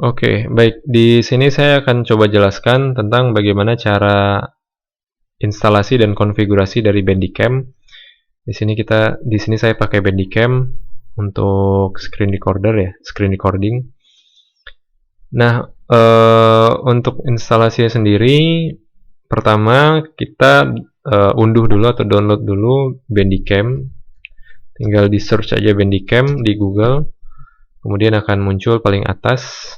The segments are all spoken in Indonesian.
Oke, baik. Di sini saya akan coba jelaskan tentang bagaimana cara instalasi dan konfigurasi dari Bandicam. Di sini saya pakai Bandicam untuk screen recorder ya, screen recording. Nah, untuk instalasinya sendiri, pertama kita unduh dulu atau download dulu Bandicam. Tinggal di search aja Bandicam di Google, kemudian akan muncul paling atas.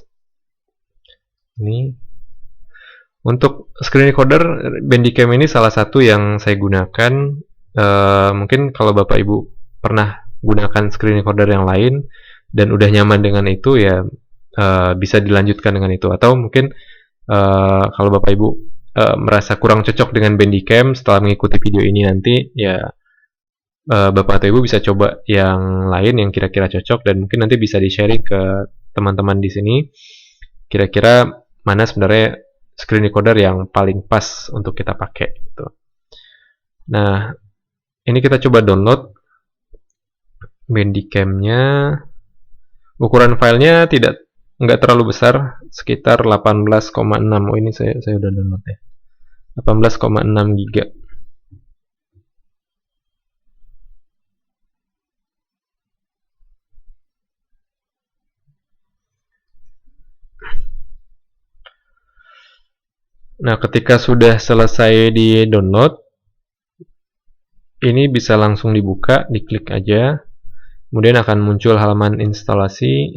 Ini untuk screen recorder Bandicam ini salah satu yang saya gunakan. Mungkin kalau Bapak Ibu pernah gunakan screen recorder yang lain dan udah nyaman dengan itu ya, bisa dilanjutkan dengan itu. Atau mungkin kalau Bapak Ibu merasa kurang cocok dengan Bandicam setelah mengikuti video ini nanti ya, Bapak atau Ibu bisa coba yang lain yang kira-kira cocok dan mungkin nanti bisa di-sharing ke teman-teman di sini kira-kira mana sebenarnya screen recorder yang paling pas untuk kita pakai gitu. Nah, ini kita coba download Bandicam-nya. Ukuran filenya nggak terlalu besar, sekitar 18,6. Oh, ini saya udah download ya. 18,6 GB. Nah, ketika sudah selesai di-download, ini bisa langsung dibuka, diklik aja. Kemudian akan muncul halaman instalasi.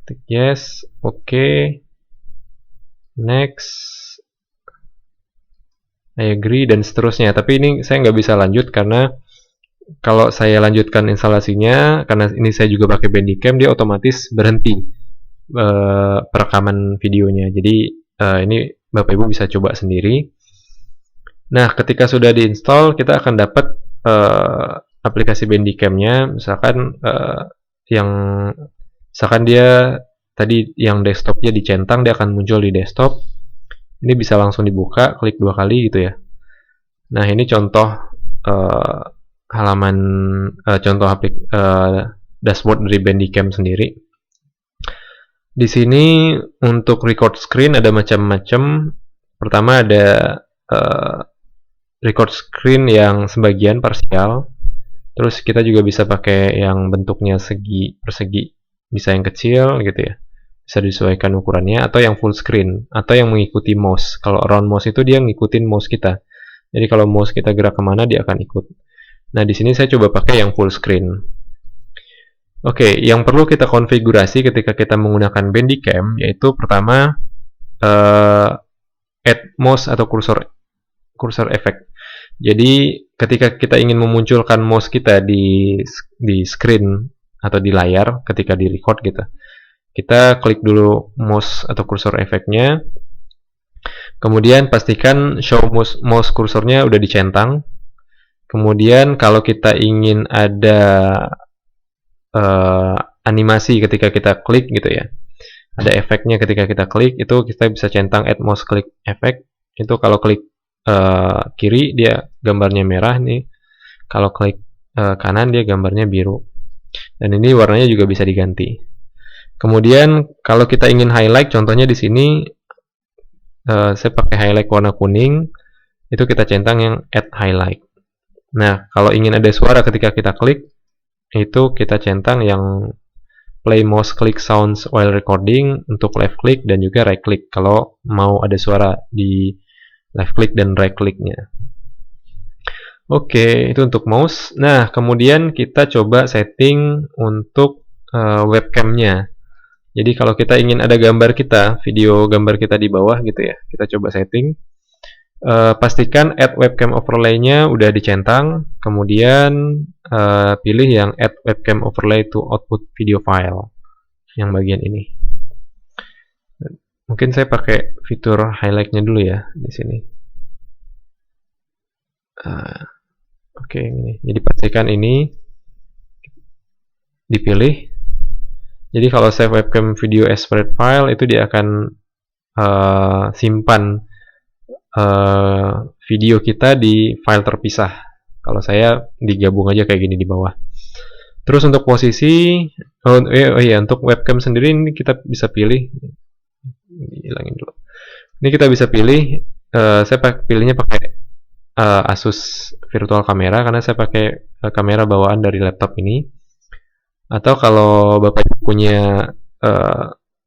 Klik yes, oke, next, I agree, dan seterusnya. Tapi ini saya nggak bisa lanjut karena kalau saya lanjutkan instalasinya, karena ini saya juga pakai Bandicam, dia otomatis berhenti perekaman videonya. Jadi ini Bapak Ibu bisa coba sendiri. Nah, ketika sudah diinstal, kita akan dapat aplikasi Bandicam-nya. Misalkan dia tadi yang desktopnya dicentang, dia akan muncul di desktop. Ini bisa langsung dibuka, klik 2 kali gitu ya. Nah, ini contoh dashboard dari Bandicam sendiri. Di sini untuk record screen ada macam-macam. Pertama ada record screen yang sebagian parsial. Terus kita juga bisa pakai yang bentuknya segi persegi, bisa yang kecil gitu ya. Bisa disesuaikan ukurannya, atau yang full screen, atau yang mengikuti mouse. Kalau round mouse itu dia ngikutin mouse kita. Jadi kalau mouse kita gerak kemana dia akan ikut. Nah, di sini saya coba pakai yang full screen. Oke, yang perlu kita konfigurasi ketika kita menggunakan Bandicam yaitu pertama add mouse atau kursor effect. Jadi ketika kita ingin memunculkan mouse kita di screen atau di layar ketika di record gitu, kita klik dulu mouse atau kursor efeknya. Kemudian pastikan show mouse kursornya udah dicentang. Kemudian kalau kita ingin ada animasi ketika kita klik gitu ya, ada efeknya ketika kita klik, itu kita bisa centang add mouse click effect. Itu kalau klik kiri dia gambarnya merah nih, kalau klik kanan dia gambarnya biru, dan ini warnanya juga bisa diganti. Kemudian kalau kita ingin highlight, contohnya di sini saya pakai highlight warna kuning, itu kita centang yang add highlight. Nah, kalau ingin ada suara ketika kita klik, itu kita centang yang play mouse click sounds while recording untuk left click dan juga right click kalau mau ada suara di left click dan right clicknya. Oke, itu untuk mouse. Nah, kemudian kita coba setting untuk webcamnya. Jadi kalau kita ingin ada gambar kita, video gambar kita di bawah gitu ya, kita coba setting. Pastikan add webcam overlay-nya udah dicentang, kemudian pilih yang add webcam overlay to output video file yang bagian ini. Mungkin saya pakai fitur highlight-nya dulu ya di sini. Oke, ini. Jadi pastikan ini dipilih. Jadi kalau save webcam video as spread file itu dia akan simpan video kita di file terpisah. Kalau saya digabung aja kayak gini di bawah. Terus untuk posisi, iya, untuk webcam sendiri ini kita bisa pilih, hilangin dulu. Ini kita bisa pilih, saya pilihnya pakai Asus Virtual Camera karena saya pakai kamera bawaan dari laptop ini. Atau kalau Bapak punya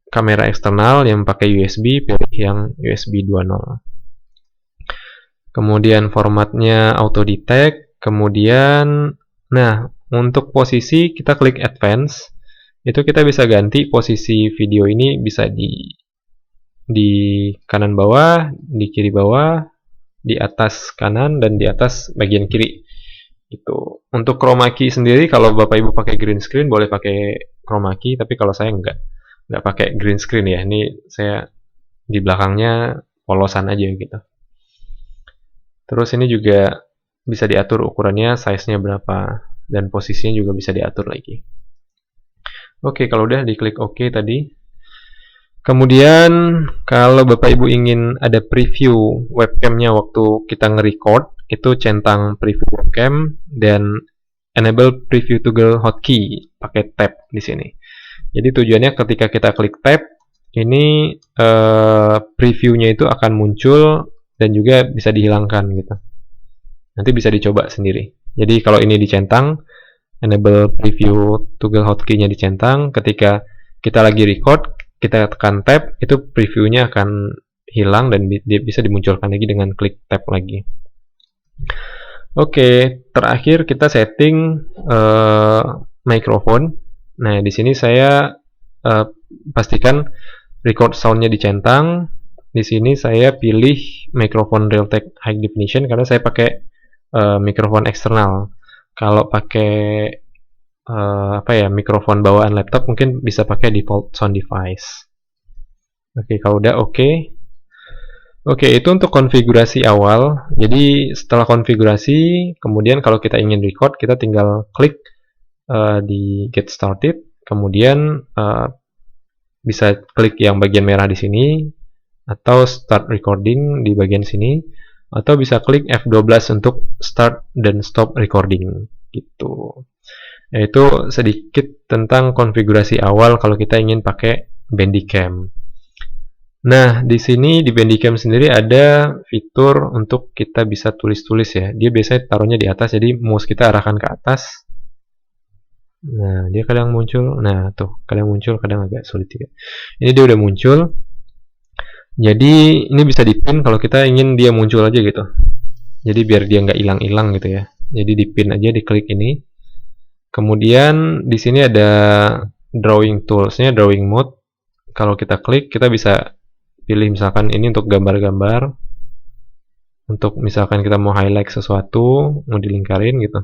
kamera eksternal yang pakai USB, pilih yang USB 2.0. Kemudian formatnya auto detect. Kemudian, nah, untuk posisi kita klik advance. Itu kita bisa ganti posisi video ini, bisa di kanan bawah, di kiri bawah, di atas kanan, dan di atas bagian kiri. Gitu. Untuk chroma key sendiri, kalau Bapak Ibu pakai green screen boleh pakai chroma key, tapi kalau saya nggak pakai green screen ya. Ini saya di belakangnya polosan aja gitu. Terus ini juga bisa diatur ukurannya, size-nya berapa, dan posisinya juga bisa diatur lagi. Oke, kalau udah diklik OK tadi. Kemudian kalau Bapak Ibu ingin ada preview webcamnya waktu kita nge-record, itu centang preview webcam dan enable preview toggle hotkey pakai tab di sini. Jadi tujuannya ketika kita klik tab, ini previewnya itu akan muncul dan juga bisa dihilangkan gitu. Nanti bisa dicoba sendiri. Jadi kalau ini dicentang, enable preview toggle hotkey-nya dicentang, ketika kita lagi record, kita tekan tab, itu previewnya akan hilang dan bisa dimunculkan lagi dengan klik tab lagi. Oke, terakhir kita setting mikrofon. Nah, di sini saya pastikan record sound-nya dicentang. Di sini saya pilih mikrofon Realtek High Definition karena saya pakai mikrofon eksternal. Kalau pakai mikrofon bawaan laptop mungkin bisa pakai default sound device. Oke, kalau udah oke. Oke, itu untuk konfigurasi awal. Jadi setelah konfigurasi, kemudian kalau kita ingin record, kita tinggal klik di Get Started, kemudian bisa klik yang bagian merah di sini, atau Start Recording di bagian sini, atau bisa klik F12 untuk Start dan Stop Recording gitu. Yaitu sedikit tentang konfigurasi awal kalau kita ingin pakai Bandicam. Nah, di sini di Bandicam sendiri ada fitur untuk kita bisa tulis-tulis ya. Dia biasanya taruhnya di atas, jadi mouse kita arahkan ke atas. Nah, dia kadang muncul. Nah, tuh, kadang muncul, kadang agak sulit juga. Ini dia udah muncul. Jadi, ini bisa dipin kalau kita ingin dia muncul aja gitu. Jadi, biar dia nggak hilang-hilang gitu ya. Jadi, dipin aja, diklik ini. Kemudian, di sini ada drawing tools-nya, drawing mode. Kalau kita klik, kita bisa pilih misalkan ini untuk gambar-gambar. Untuk misalkan kita mau highlight sesuatu, mau dilingkarin gitu.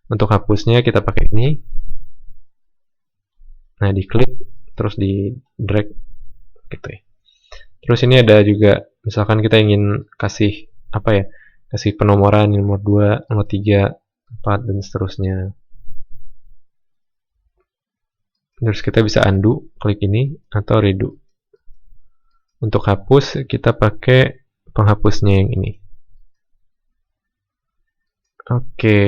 Untuk hapusnya kita pakai ini. Nah, diklik terus di drag gitu ya. Terus ini ada juga misalkan kita ingin kasih apa ya? Kasih penomoran nomor 2, nomor 3, 4 dan seterusnya. Terus kita bisa undo, klik ini atau redo. Untuk hapus kita pakai penghapusnya yang ini. Oke.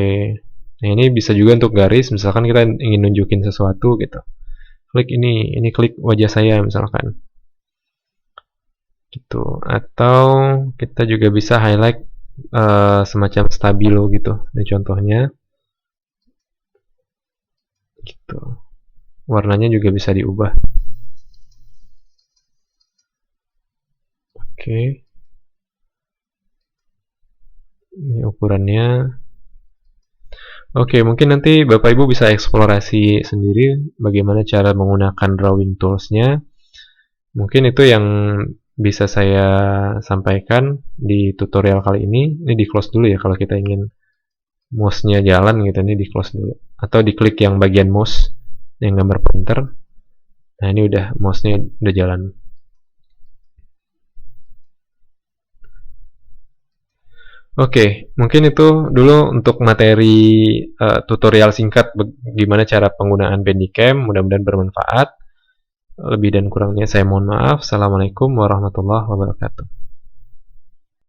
Nah, ini bisa juga untuk garis, misalkan kita ingin nunjukin sesuatu gitu. Klik ini klik wajah saya misalkan. Gitu. Atau kita juga bisa highlight semacam stabilo gitu. Ini contohnya. Gitu. Warnanya juga bisa diubah. Oke. Ini ukurannya. Oke, mungkin nanti Bapak Ibu bisa eksplorasi sendiri bagaimana cara menggunakan drawing tools-nya. Mungkin itu yang bisa saya sampaikan di tutorial kali ini. Ini di close dulu ya kalau kita ingin mouse-nya jalan gitu, ini di close dulu. Atau diklik yang bagian mouse yang gambar pointer. Nah, ini udah mouse-nya udah jalan. Oke, mungkin itu dulu untuk materi tutorial singkat gimana cara penggunaan Bandicam. Mudah-mudahan bermanfaat. Lebih dan kurangnya saya mohon maaf. Assalamualaikum warahmatullahi wabarakatuh.